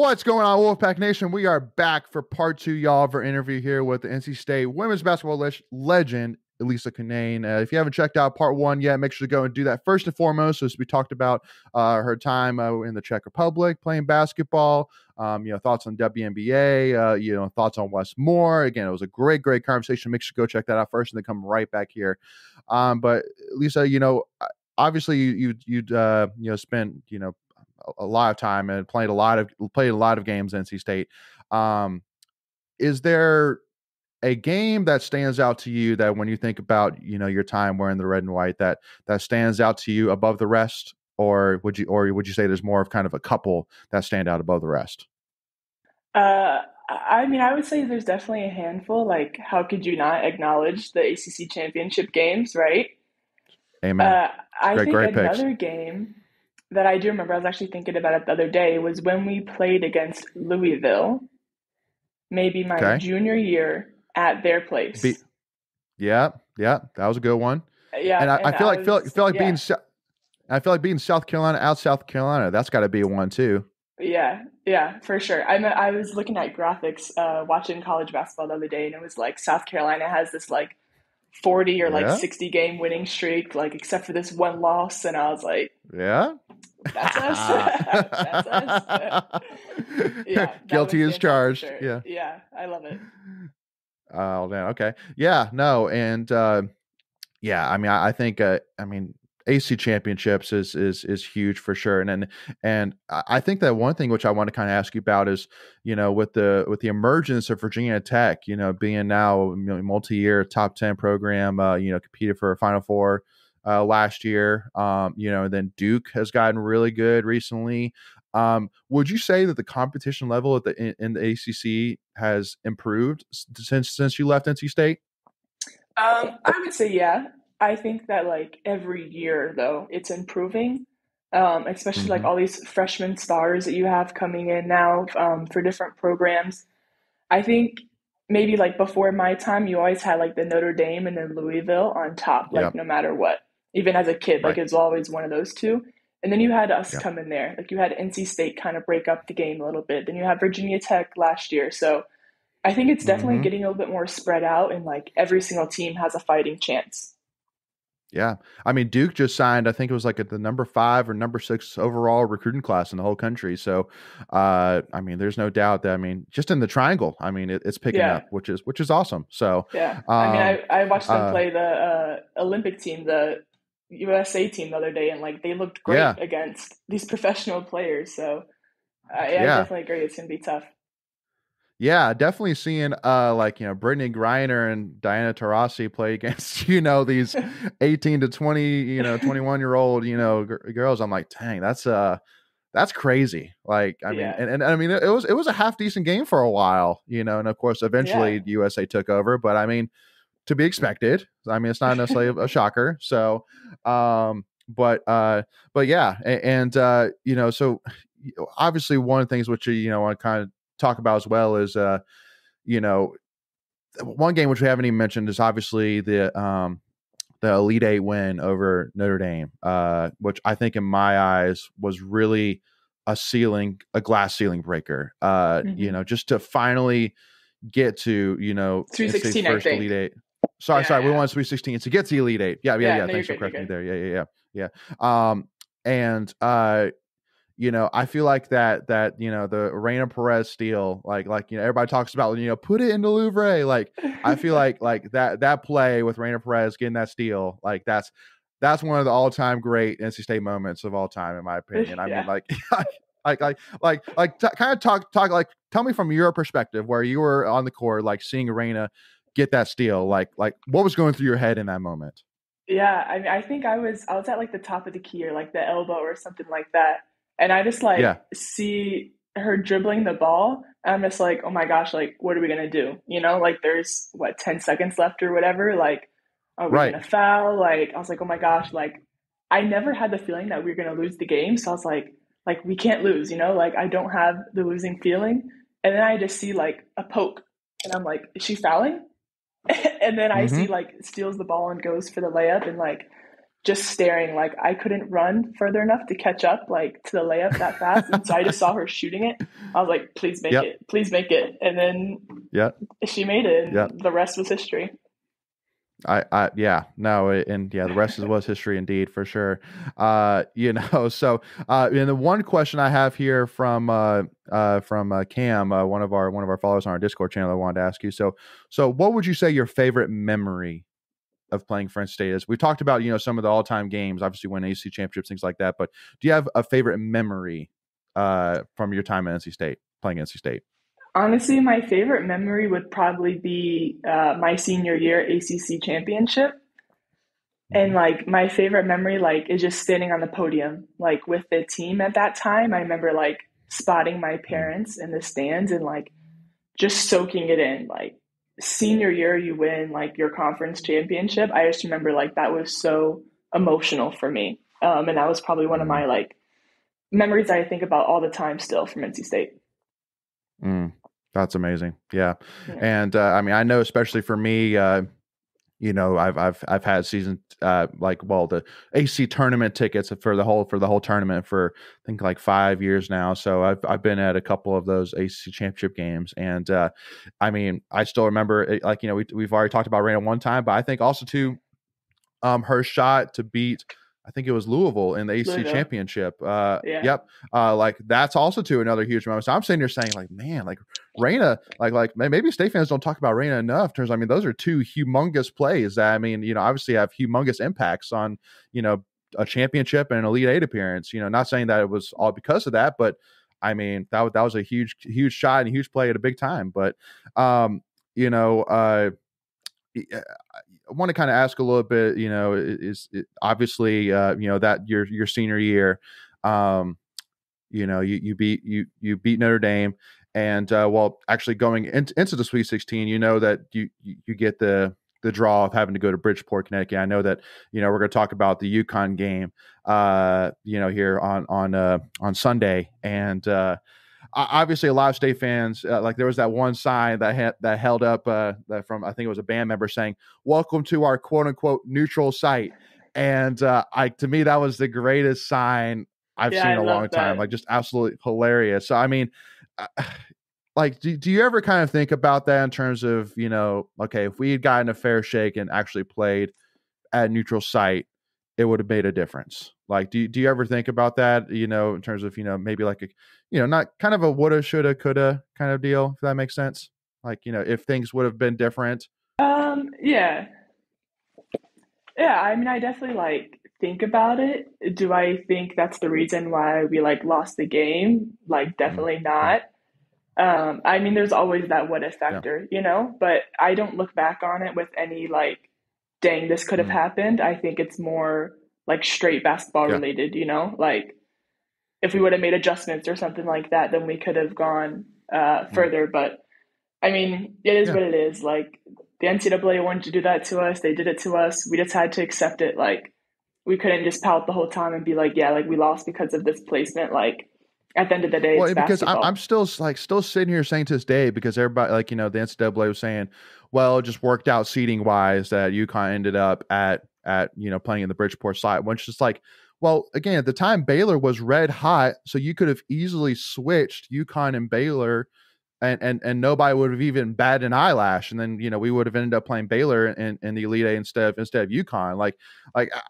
What's going on, Wolfpack Nation? We are back for part 2, y'all, of our interview here with the NC State women's basketball legend, Elissa Cunane. If you haven't checked out part 1 yet, make sure to go and do that first and foremost. As we talked about her time in the Czech Republic playing basketball, thoughts on WNBA, thoughts on Westmore. Again, it was a great conversation. Make sure to go check that out first and then come right back here. But Lisa, obviously you'd spent a lot of time and played a lot of games at NC State. Is there a game that stands out to you that when you think about your time wearing the red and white that stands out to you above the rest, or would you say there's more of kind of a couple that stand out above the rest? I would say there's definitely a handful. Like, how could you not acknowledge the ACC championship games, right? Amen. I think great another picks. game that I do remember, I was actually thinking about it the other day, was when we played against Louisville, maybe my Okay. junior year at their place. Yeah, that was a good one. Yeah, And I feel like yeah, being South Carolina, that's got to be one too. yeah, for sure. I was looking at graphics, watching college basketball the other day, and it was like South Carolina has this like 40 or like Yeah, 60 game winning streak, like except for this one loss, and I was like, yeah. that's us. That's us. Yeah, that would Guilty as stand out for charged. sure. Yeah. Yeah, I love it. Oh man. Okay. Yeah. No. And I think AC championships is huge for sure. And I think that one thing which I want to kind of ask you about is with the emergence of Virginia Tech, being now a multi-year top 10 program, competed for a Final Four last year. Then Duke has gotten really good recently. Would you say that the competition level in the ACC has improved since you left NC State? I would say yeah. I think that like every year though, it's improving. Especially like Mm-hmm. all these freshman stars that you have coming in now for different programs. I think maybe like before my time, you always had like the Notre Dame and then Louisville on top, like Yep. no matter what. Even as a kid, like Right. it was always one of those two. And then you had us Yeah. come in there. Like you had NC State kind of break up the game a little bit. Then you had Virginia Tech last year. So I think it's definitely Mm-hmm. getting a little bit more spread out and like every single team has a fighting chance. Yeah. I mean, Duke just signed, I think it was like at the number 5 or number 6 overall recruiting class in the whole country. So, there's no doubt that, just in the triangle, it's picking Yeah. up, which is awesome. So, Yeah. um, I watched them uh, play the Olympic team, the USA team the other day, and like they looked great yeah, against these professional players. So I yeah. definitely agree. It's going to be tough. Yeah, definitely seeing Brittany Griner and Diana Taurasi play against these 18 to 20 21-year-old girls. I'm like, dang, that's crazy. Like, Yeah. it was a half decent game for a while, and of course eventually Yeah. USA took over, but to be expected. It's not necessarily a shocker. So but yeah, so obviously one of the things which I want to kind of talk about as well is you know one game which we haven't even mentioned is obviously the Elite Eight win over Notre Dame, which I think in my eyes was really a glass ceiling breaker. Hmm. Just to finally get to Sweet NC State's 16, I first Elite think. Eight. Yeah. Sorry, we Yeah. won Sweet 16 to get to the Elite Eight. Yeah, yeah, Yeah. yeah. No, you're Thanks for good. You're correcting me good. there. Yeah. And I feel like that the Reina Perez steal, everybody talks about, put it in the Louvre. Like, I feel like that play with Reina Perez getting that steal, like that's one of the all-time great NC State moments of all time, in my opinion. Yeah. Kind of talk like, tell me from your perspective where you were on the court, like seeing Reina get that steal, like what was going through your head in that moment? Yeah. I think I was at like the top of the key or like the elbow or something like that. And I just like Yeah, see her dribbling the ball. And I'm just like, oh my gosh, like, what are we going to do? Like there's what, 10 seconds left or whatever. Like, are we going right. to foul? Like, I was like, oh my gosh, like, I never had the feeling that we were going to lose the game. So I was like, we can't lose, like, I don't have the losing feeling. And then I just see like a poke and I'm like, is she fouling? And then I see Mm-hmm. like steals the ball and goes for the layup and like just staring. Like I couldn't run further enough to catch up like to the layup that fast. And so I just saw her shooting it. I was like, please make Yep. it. Please make it. And then Yep. she made it Yep. and the rest was history. Yeah, no, and yeah, the rest was history indeed, for sure. So, and the one question I have here from Cam, one of our followers on our Discord channel, I wanted to ask you. So what would you say your favorite memory of playing French State is? We've talked about, some of the all-time games, obviously win ACC championships, things like that, but do you have a favorite memory from your time at NC State, playing NC State? Honestly, my favorite memory would probably be my senior year ACC championship. And like my favorite memory, like, is just standing on the podium, like with the team at that time. I remember like spotting my parents in the stands and like just soaking it in. Like senior year, you win like your conference championship. I just remember like that was so emotional for me. And that was probably one of my like memories I think about all the time still from NC State. That's amazing. Yeah. And I know, especially for me, I've had season the AC tournament tickets for the whole tournament for I think like 5 years now. So I've been at a couple of those ACC championship games, and I still remember it, we've already talked about Raina one time, but I think also too, her shot to beat, I think it was Louisville in the ACC championship. Yep. Like that's also too another huge moment. So I'm sitting here saying like, man, like Raina, like maybe State fans don't talk about Raina enough. In terms, those are two humongous plays that obviously have humongous impacts on a championship and an Elite Eight appearance. Not saying that it was all because of that, but that was a huge shot and a huge play at a big time. But I want to kind of ask a little bit, is it obviously, that your senior year, you beat Notre Dame, and actually going into the Sweet 16, that you get the draw of having to go to Bridgeport, Connecticut. I know that we're going to talk about the UConn game, here on Sunday, and obviously a lot of State fans, like there was that one sign that held up that from, I think it was a band member saying, "Welcome to our quote unquote neutral site." And to me, that was the greatest sign I've seen in a long time. Like just absolutely hilarious. So, like, do you ever kind of think about that in terms of, okay, if we had gotten a fair shake and actually played at a neutral site, it would have made a difference? Like, do you ever think about that, in terms of, maybe like a, not kind of a woulda, shoulda, coulda kind of deal, if that makes sense? Like, if things would have been different. Yeah. I definitely like think about it. Do I think that's the reason why we like lost the game? Like, definitely not. There's always that what if factor, but I don't look back on it with any like, dang, this could have happened. I think it's more like straight basketball related, like if we would have made adjustments or something like that, then we could have gone further. But it is what it is. Like the NCAA wanted to do that to us. They did it to us. We just had to accept it. Like we couldn't just pout the whole time and be like, yeah, like we lost because of this placement. Like at the end of the day, it's because basketball. I'm still sitting here saying to this day, because everybody, like, the NCAA was saying, well, it just worked out seating wise that UConn ended up at playing in the Bridgeport site, which is like, well, again, at the time Baylor was red hot, so you could have easily switched UConn and Baylor, and nobody would have even batted an eyelash, and then we would have ended up playing Baylor in the Elite Eight instead of UConn. Like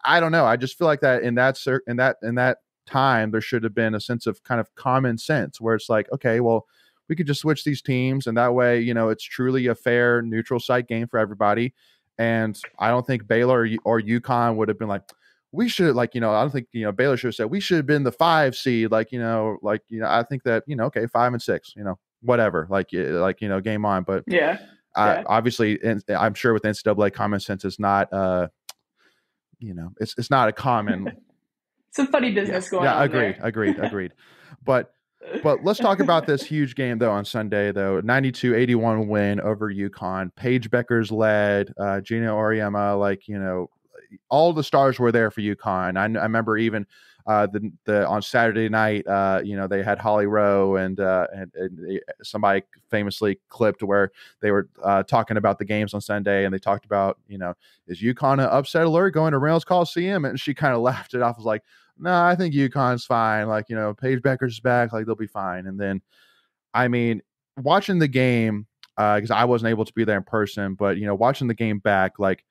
I don't know, I just feel like that in that time there should have been a sense of kind of common sense where it's like, okay, well, we could just switch these teams, and that way it's truly a fair neutral site game for everybody. And I don't think Baylor or UConn would have been like, we should, like, I don't think Baylor should have said we should have been the 5 seed, I think that okay, 5 and 6, whatever, game on. But obviously, and I'm sure with NCAA, common sense is not it's not a common some funny business going on. Agreed. But let's talk about this huge game though on Sunday, though. 92-81 win over UConn. Paige Beckers led, Gina Oriema, all the stars were there for UConn. I remember even the on Saturday night, they had Holly Rowe and somebody famously clipped where they were talking about the games on Sunday, and they talked about, is UConn an upset alert going to Reynolds Coliseum? And she kind of laughed it off. Was like, no, I think UConn's fine. Like, Paige Becker's back. Like, they'll be fine. And then, I mean, watching the game, because I wasn't able to be there in person, but, watching the game back, like,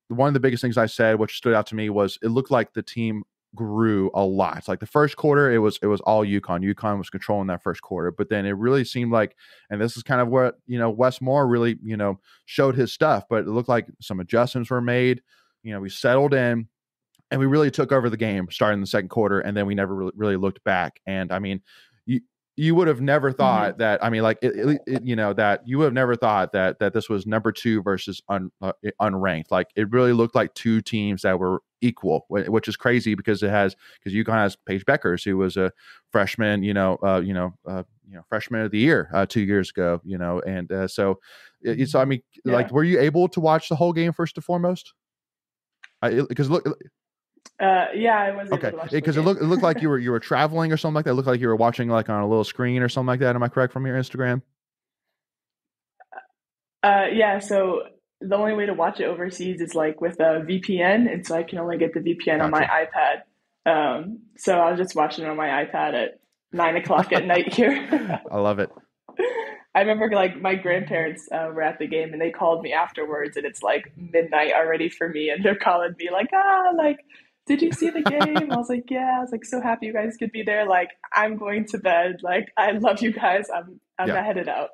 one of the biggest things I said, which stood out to me, was it looked like the team grew a lot. It's like the first quarter, it was all UConn. UConn was controlling that first quarter, but then it really seemed like, and this is kind of what, Wes Moore really, showed his stuff, but it looked like some adjustments were made. We settled in and we really took over the game starting in the second quarter. And then we never really looked back. And I mean, you would have never thought that, I mean, like, that you would have never thought that this was number 2 versus unranked. Like, it really looked like two teams that were equal, which is crazy because UConn has Paige Beckers, who was a freshman, freshman of the year 2 years ago, and so I mean, like, were you able to watch the whole game first and foremost? Because look. Yeah, I was able okay, to watch because it looked like you were traveling or something like that. It looked like you were watching like on a little screen or something like that. Am I correct from your Instagram? Yeah, so the only way to watch it overseas is like with a VPN, and so I can only get the VPN on my iPad. So I was just watching it on my iPad at 9 o'clock at night here. I love it. I remember like my grandparents were at the game and they called me afterwards, and it's like midnight already for me, and they're calling me like, like, did you see the game? I was like, yeah. I was like, so happy you guys could be there. Like, I'm going to bed. Like, I love you guys. I'm headed out.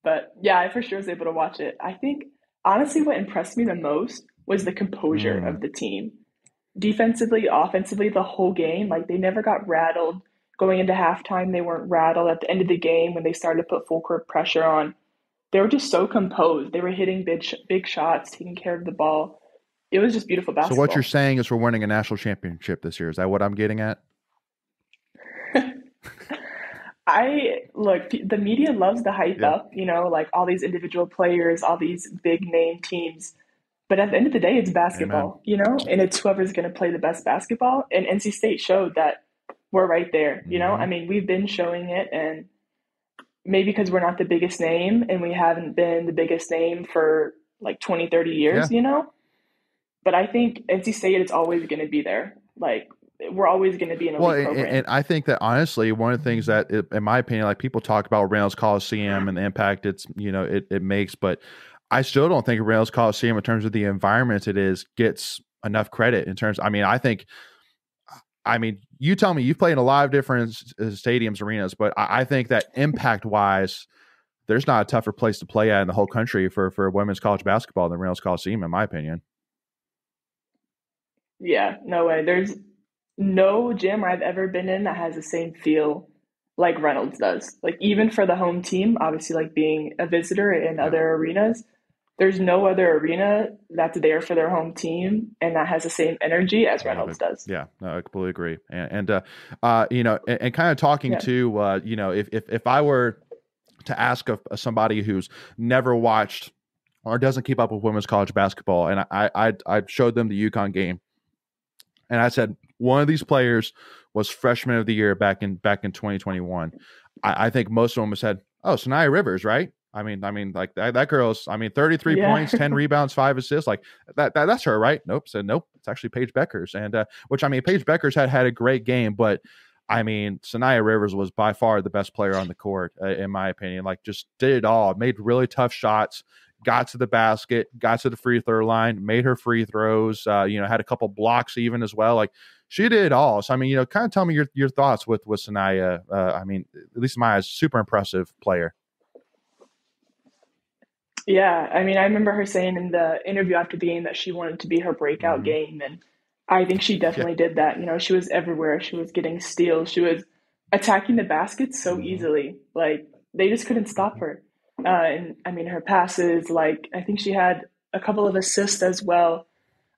But yeah, I for sure was able to watch it. I think honestly what impressed me the most was the composure of the team. Defensively, offensively, the whole game, like, they never got rattled. Going into halftime, they weren't rattled. At the end of the game, when they started to put full court pressure on, they were just so composed. They were hitting big shots, taking care of the ball. It was just beautiful basketball. So what you're saying is we're winning a national championship this year. Is that what I'm getting at? Look, the media loves the hype up, like all these individual players, all these big name teams. But at the end of the day, it's basketball, and it's whoever's going to play the best basketball. And NC State showed that we're right there. I mean, we've been showing it, and maybe because we're not the biggest name and we haven't been the biggest name for like 20, 30 years, but I think NC State is always going to be there. Like, we're always going to be an elite program. And I think that honestly, one of the things that, in my opinion, like, people talk about Reynolds Coliseum and the impact it makes, but I still don't think Reynolds Coliseum, in terms of the environment it is, gets enough credit in terms. I mean, you tell me, you've played in a lot of different stadiums, arenas, but I think that impact wise, there's not a tougher place to play at in the whole country for women's college basketball than Reynolds Coliseum, in my opinion. Yeah, no way. There's no gym I've ever been in that has the same feel like Reynolds does. Like, even for the home team, obviously, like being a visitor in other arenas, there's no other arena that's there for their home team and that has the same energy as Reynolds does. Yeah, no, I completely agree. And kind of talking to, if I were to ask somebody who's never watched or doesn't keep up with women's college basketball, and I showed them the UConn game, and I said, one of these players was freshman of the year back in 2021. I think most of them have said, oh, Sanaya Rivers, right? I mean, like that girl's, 33 points, 10 rebounds, 5 assists. Like that's her, right? Nope. Said, nope. It's actually Paige Beckers. And, Paige Beckers had a great game, but Sanaya Rivers was by far the best player on the court, in my opinion. Like, just did it all, made really tough shots, got to the basket, got to the free throw line, made her free throws, had a couple blocks even as well. Like, she did it all. So, kind of tell me your thoughts with Sanaya. At least in my eyes, super impressive player. Yeah, I remember her saying in the interview after the game that she wanted to be her breakout game, and I think she definitely did that. She was everywhere. She was getting steals. She was attacking the basket so easily. Like, they just couldn't stop her. And her passes, like, I think she had a couple of assists as well.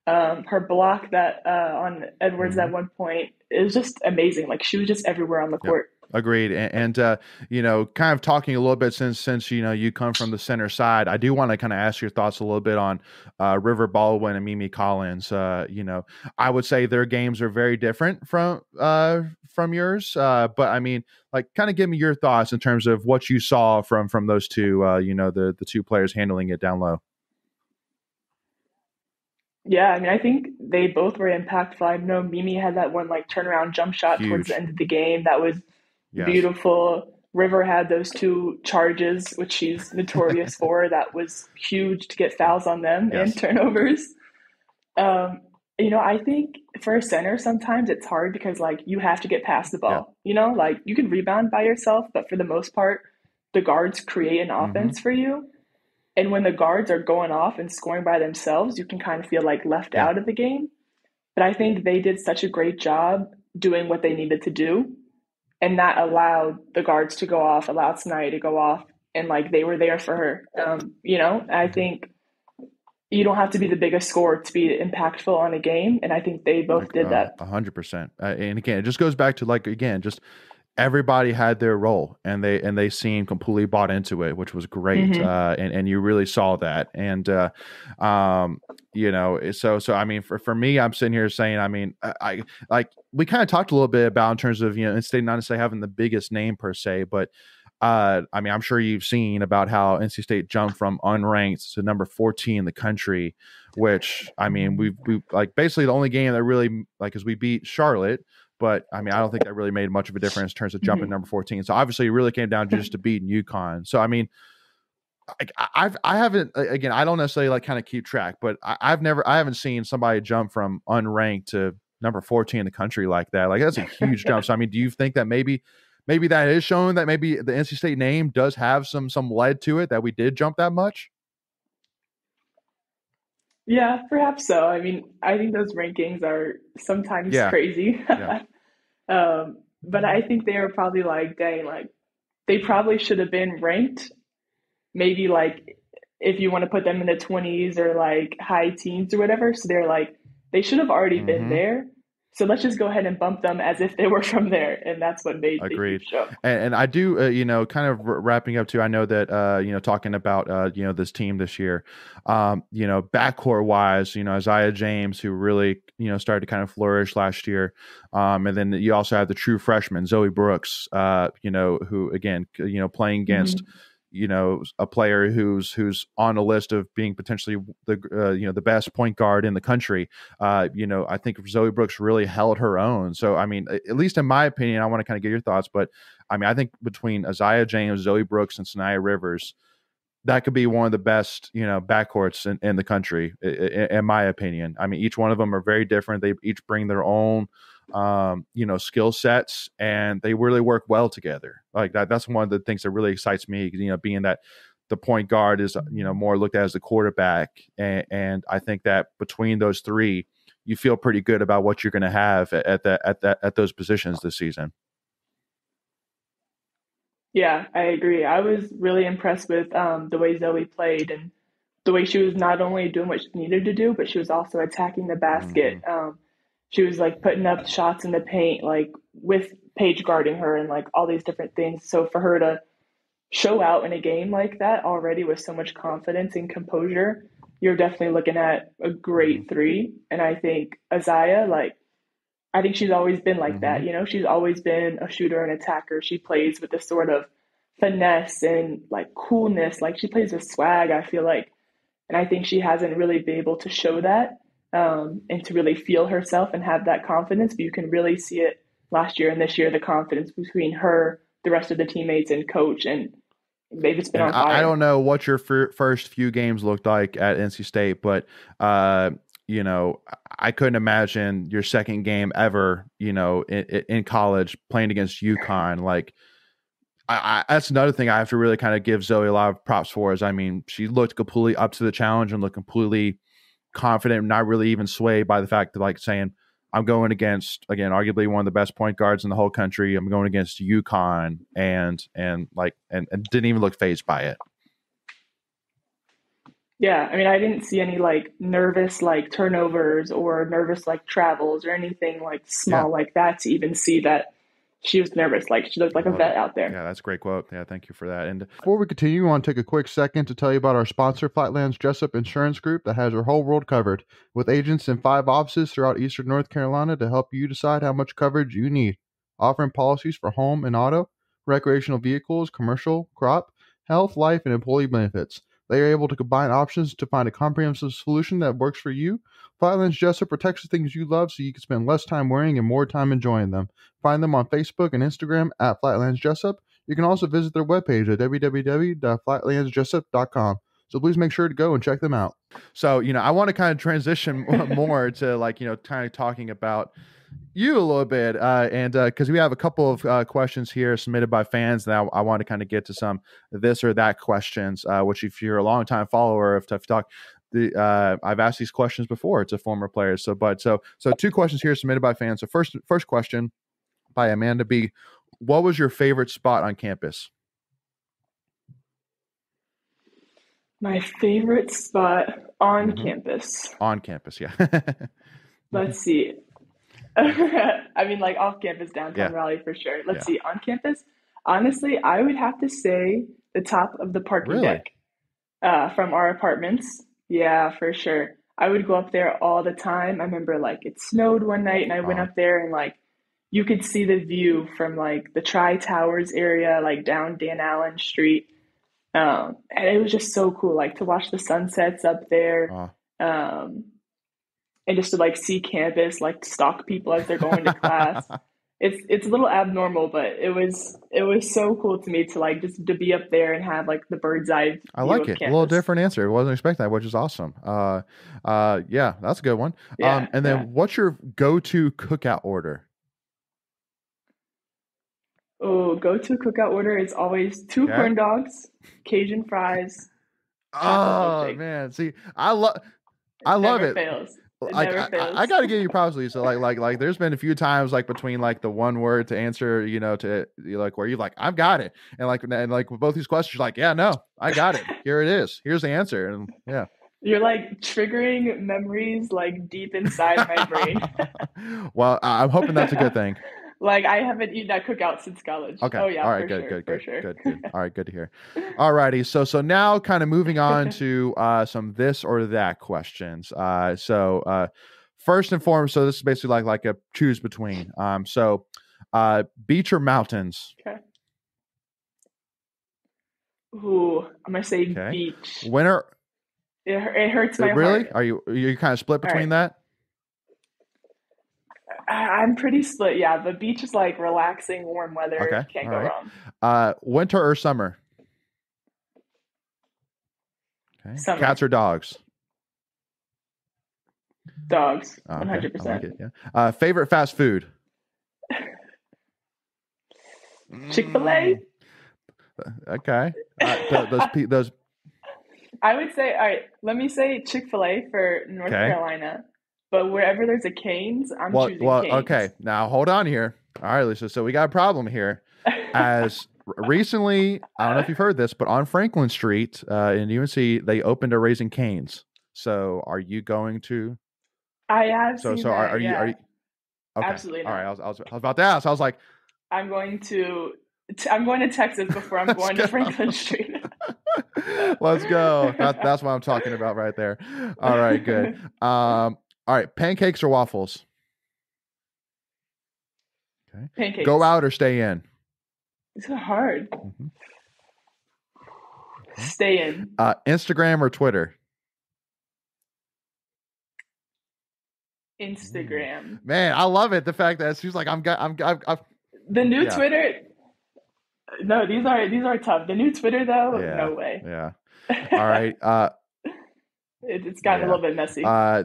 Her block that on Edwards at one point, it was just amazing. Like, she was just everywhere on the court. Agreed. Kind of talking a little bit since you come from the center side, I do want to kind of ask your thoughts a little bit on River Baldwin and Mimi Collins. I would say their games are very different from yours. But I mean, like, kind of give me your thoughts in terms of what you saw from those two. The two players handling it down low. Yeah, I mean, I think they both were impactful. I know Mimi had that one like turnaround jump shot towards the Huge. end of the game that was Yes. beautiful. River had those two charges, which she's notorious for. That was huge to get fouls on them and Yes. turnovers. Um, I think for a center, sometimes it's hard because like you have to get past the Yeah. ball. Like you can rebound by yourself, but for the most part, the guards create an Hmm. offense for you. And when the guards are going off and scoring by themselves, you can kind of feel like left Yeah. out of the game. But I think they did such a great job doing what they needed to do. And that allowed the guards to go off, allowed Sanaya to go off, and like they were there for her. I think you don't have to be the biggest scorer to be impactful on a game. And I think they both Like, did that. 100%. And again, it just goes back to, like, again, just everybody had their role, and they seemed completely bought into it, which was great. Hmm. And you really saw that. And so I mean, for me, I'm sitting here saying, I mean, I like, we kind of talked a little bit about in terms of, instead not necessarily having the biggest name per se, but I mean, I'm sure you've seen about how NC State jumped from unranked to number 14 in the country, which, I mean, we like, basically the only game that really, like, is we beat Charlotte. But I mean, I don't think that really made much of a difference in terms of jumping Hmm. number 14. So obviously, it really came down to just to beating UConn. So I mean, I haven't, again, I don't necessarily like kind of keep track, but I haven't seen somebody jump from unranked to number 14 in the country like that. Like, that's a huge jump. So I mean, do you think that maybe that is showing that maybe the NC State name does have some lead to it, that we did jump that much? Yeah, perhaps so. I mean, I think those rankings are sometimes Yeah, crazy. yeah. But I think they were probably like, dang, like they probably should have been ranked maybe like if you want to put them in the 20s or like high teens or whatever. So they're like, they should have already been Mm-hmm. there. So let's just go ahead and bump them as if they were from there. And that's what made the Agreed. huge jump. And I do, kind of wrapping up too. I know that, talking about, this team this year, backcourt wise, Isaiah James, who really, started to kind of flourish last year. And then you also have the true freshman, Zoe Brooks, who, again, playing against, Hmm. a player who's on a list of being potentially the best point guard in the country. I think Zoe Brooks really held her own. So I mean, at least in my opinion, I want to kind of get your thoughts, but I mean, I think between Isaiah James, Zoe Brooks, and Sanaya Rivers, that could be one of the best, backcourts in the country, in my opinion. I mean, each one of them are very different. They each bring their own, skill sets, and they really work well together. Like that. That's one of the things that really excites me. Being that the point guard is, more looked at as the quarterback, and I think that between those three, you feel pretty good about what you're going to have at those positions this season. Yeah, I agree. I was really impressed with the way Zoe played and the way she was not only doing what she needed to do, but she was also attacking the basket. Hmm. She was like putting up shots in the paint, like with Paige guarding her and like all these different things. So for her to show out in a game like that already with so much confidence and composure, you're definitely looking at a Hmm. great three. And I think Azaya, like, I think she's always been like Hmm. that. She's always been a shooter and attacker. She plays with this sort of finesse and like coolness. Like she plays with swag, I feel like. And I think she hasn't really been able to show that and to really feel herself and have that confidence. But you can really see it last year and this year, the confidence between her, the rest of the teammates, and coach. And they've just been And on I fire. don't know what your first few games looked like at NC State, but uh, you know, I couldn't imagine your second game ever, in college playing against UConn. Like, that's another thing I have to really kind of give Zoe a lot of props for. Is, I mean, she looked completely up to the challenge and looked completely confident, not really even swayed by the fact that, like, saying, I'm going against, again, arguably one of the best point guards in the whole country. I'm going against UConn, and didn't even look phased by it. Yeah, I mean, I didn't see any like nervous like turnovers or nervous like travels or anything like Yeah. small like that to even see that she was nervous. Like she looked like a vet out there. Yeah, that's a great quote. Yeah, thank you for that. And before we continue, I want to take a quick second to tell you about our sponsor, Flightland's Jessup Insurance Group, that has your whole world covered, with agents in 5 offices throughout Eastern North Carolina to help you decide how much coverage you need. Offering policies for home and auto, recreational vehicles, commercial, crop, health, life, and employee benefits. They are able to combine options to find a comprehensive solution that works for you. Flightland's Jessup protects the things you love so you can spend less time worrying and more time enjoying them. Find them on Facebook and Instagram at Flightlands Jessup. You can also visit their webpage at www.flightlandsjessup.com. So please make sure to go and check them out. So, I want to kind of transition more to kind of talking about you a little bit. And because we have a couple of questions here submitted by fans that I want to kind of get to some this or that questions, which if you're a longtime follower of Tuffy Talk, I've asked these questions before to former players. So 2 questions here submitted by fans. So first question by Amanda B. What was your favorite spot on campus? My favorite spot on campus. On campus, yeah. Let's see. I mean, like off campus, downtown Raleigh for sure. Let's see. On campus, honestly, I would have to say the top of the parking deck from our apartments. Yeah, for sure. I would go up there all the time. I remember like it snowed one night and I went up there and like you could see the view from like the Tri-Towers area, like down Dan Allen Street. And it was just so cool, like to watch the sunsets up there. And just to like see campus, like stalk people as they're going to class. It's a little abnormal, but it was so cool to me to like just to be up there and have like the bird's eye view I like of it. campus. A little different answer. I wasn't expecting that, which is awesome. Yeah, that's a good one. And then what's your go-to cookout order? Oh, go-to cookout order is always 2 corn dogs, Cajun fries. Oh man, see, I love it. Fails. Like I gotta give you props, Lisa. Like there's been a few times like between like the one word to answer, to like where you're like, I've got it. And like with both these questions, you're like, yeah, no, I got it. Here it is. Here's the answer. And yeah. You're like triggering memories like deep inside my brain. Well, I'm hoping that's a good thing. Like I haven't eaten at cookout since college. Okay. Oh yeah. All right. Good. All right. Good to hear. All righty. So now kind of moving on to some this or that questions. So first and foremost, so this is basically like a choose between. So beach or mountains? Okay. Ooh, I'm gonna say beach. Winter. It hurts my really? heart. Are you kind of split between that? I'm pretty split, yeah. The beach is like relaxing, warm weather. Okay. Can't go wrong. Winter or summer? Okay. Summer. Cats or dogs? Dogs. Okay. 100%. I like it, yeah. Favorite fast food? Chick-fil-A. Okay. Those. I would say, all right, let me say Chick-fil-A for North Carolina. But wherever there's a Cane's, I'm choosing Cane's. Okay. Now, hold on here. All right, Lisa. So we got a problem here. As recently, I don't know if you've heard this, but on Franklin Street in UNC, they opened a Raising Cane's. So are you going to? I have seen that, are you? Okay. Absolutely not. All right. I was about to ask. I was like, I'm going to Texas before I'm going to Franklin Street. Let's go. That's what I'm talking about right there. All right, good. All right, pancakes or waffles? Okay. Pancakes. Go out or stay in? It's so hard. Mm-hmm. Okay. Stay in. Instagram or Twitter? Instagram. Man, I love it. The fact that she's like, I'm the new Twitter. No, these are tough. The new Twitter though, no way. Yeah. All right. It's gotten a little bit messy. All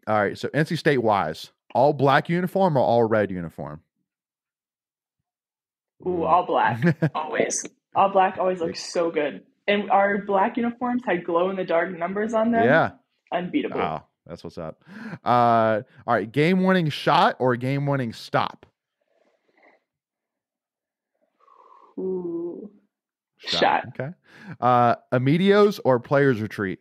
right. So NC State wise, all black uniform or all red uniform? Ooh, all black. Always. All black always looks so good. And our black uniforms had glow in the dark numbers on them. Yeah. Unbeatable. Wow. That's what's up. All right. Game winning shot or game winning stop? Ooh. Shot. Okay. Amedios or players retreat?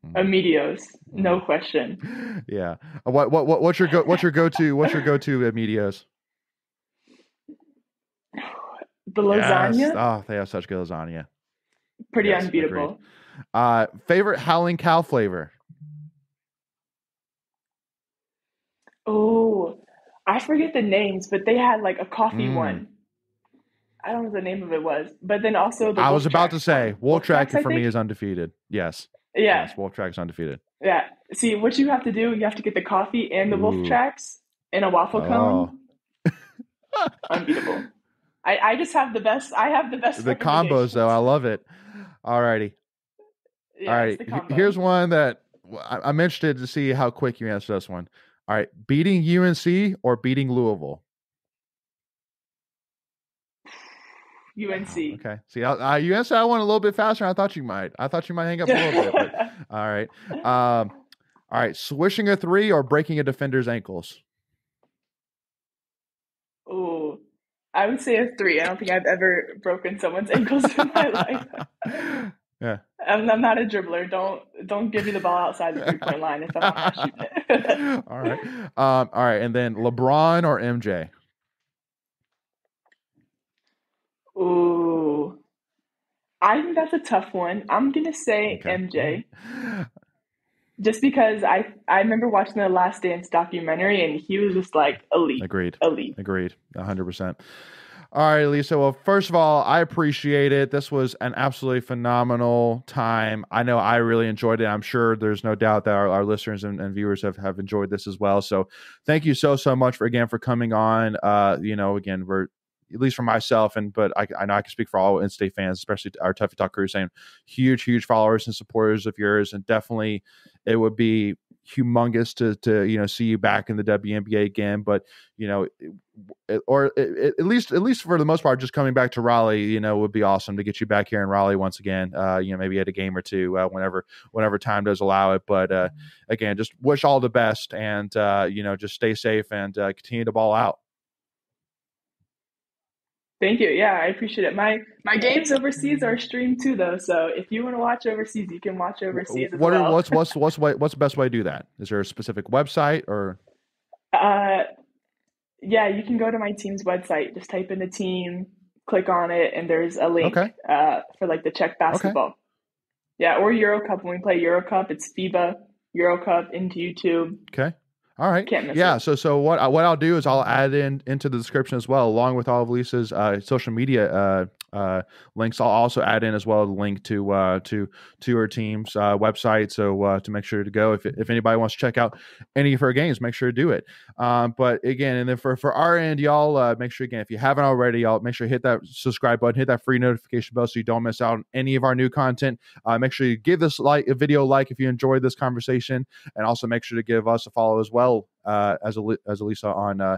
Medios, no question. Yeah. What's your go-to at Medios? The Yes. lasagna, Oh, they have such good lasagna. pretty Yes, agreed. unbeatable. Favorite Howling Cow flavor? Oh, I forget the names, but they had like a coffee Mm. one. I don't know what the name of it was, but then also the I was Wolf about to Tracks say one. Wolf Wolf Tracks, Track I for me think. is undefeated. Yes. Yeah, Yes, Wolf Track is undefeated. yeah. See, what you have to do, you have to get the coffee and the Wolf Ooh. Tracks in a waffle Oh. cone. Unbeatable. I just have the best. I have the best The combos though, I recommendations. love it. Alrighty. All Yeah, it's right. the combo. Here's one that I'm interested to see how quick you answer this one. All right. Beating UNC or beating Louisville? Oh, UNC. okay. See, you answered that one a little bit faster. Than I thought you might. I thought you might hang up a little bit, but all right. All right. Swishing a three or breaking a defender's ankles? Oh, I would say a three. I don't think I've ever broken someone's ankles in my life. Yeah. I'm not a dribbler. Don't give me the ball outside the 3 point line if I'm not shooting it. All right. All right. And then LeBron or MJ? Ooh, I think that's a tough one. I'm gonna say Okay. MJ, just because I remember watching the Last Dance documentary and he was just like elite, Agreed. elite. Agreed. 100%. All right, Lisa. Well, first of all, I appreciate it. This was an absolutely phenomenal time. I know I really enjoyed it. I'm sure there's no doubt that our listeners and viewers have enjoyed this as well. So thank you so much for coming on. Again, we're at least for myself, but I know I can speak for all in-state fans, especially our Tuffy Talk crew, saying huge followers and supporters of yours, and definitely it would be humongous to see you back in the WNBA again. But at least for the most part, just coming back to Raleigh, would be awesome to get you back here in Raleigh once again. Maybe at a game or two, whenever time does allow it. But again, just wish all the best, and just stay safe and continue to ball out. Thank you. Yeah, I appreciate it. My games overseas are streamed too, though. So if you want to watch overseas, you can watch overseas as well. What's the best way to do that? Is there a specific website or? Uh, yeah, you can go to my team's website. Just type in the team, click on it, and there's a link Okay. for like the Czech Okay. basketball. Yeah, or Euro Cup. When we play Euro Cup, it's FIBA Euro Cup into YouTube. Okay. All right. Can't miss Yeah. it. So what I'll do is I'll add into the description as well, along with all of Lisa's social media links. I'll also add in as well the link to her team's website. So to make sure to go if anybody wants to check out any of her games, make sure to do it. But again, and then for our end, y'all make sure again if you haven't already, y'all make sure to hit that subscribe button, hit that free notification bell so you don't miss out on any of our new content. Make sure you give this video like if you enjoyed this conversation, and also make sure to give us a follow as well. As Elissa on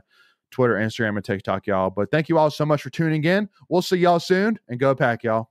Twitter, Instagram, and TikTok, y'all. But thank you all so much for tuning in. We'll see y'all soon, and go Pack, y'all.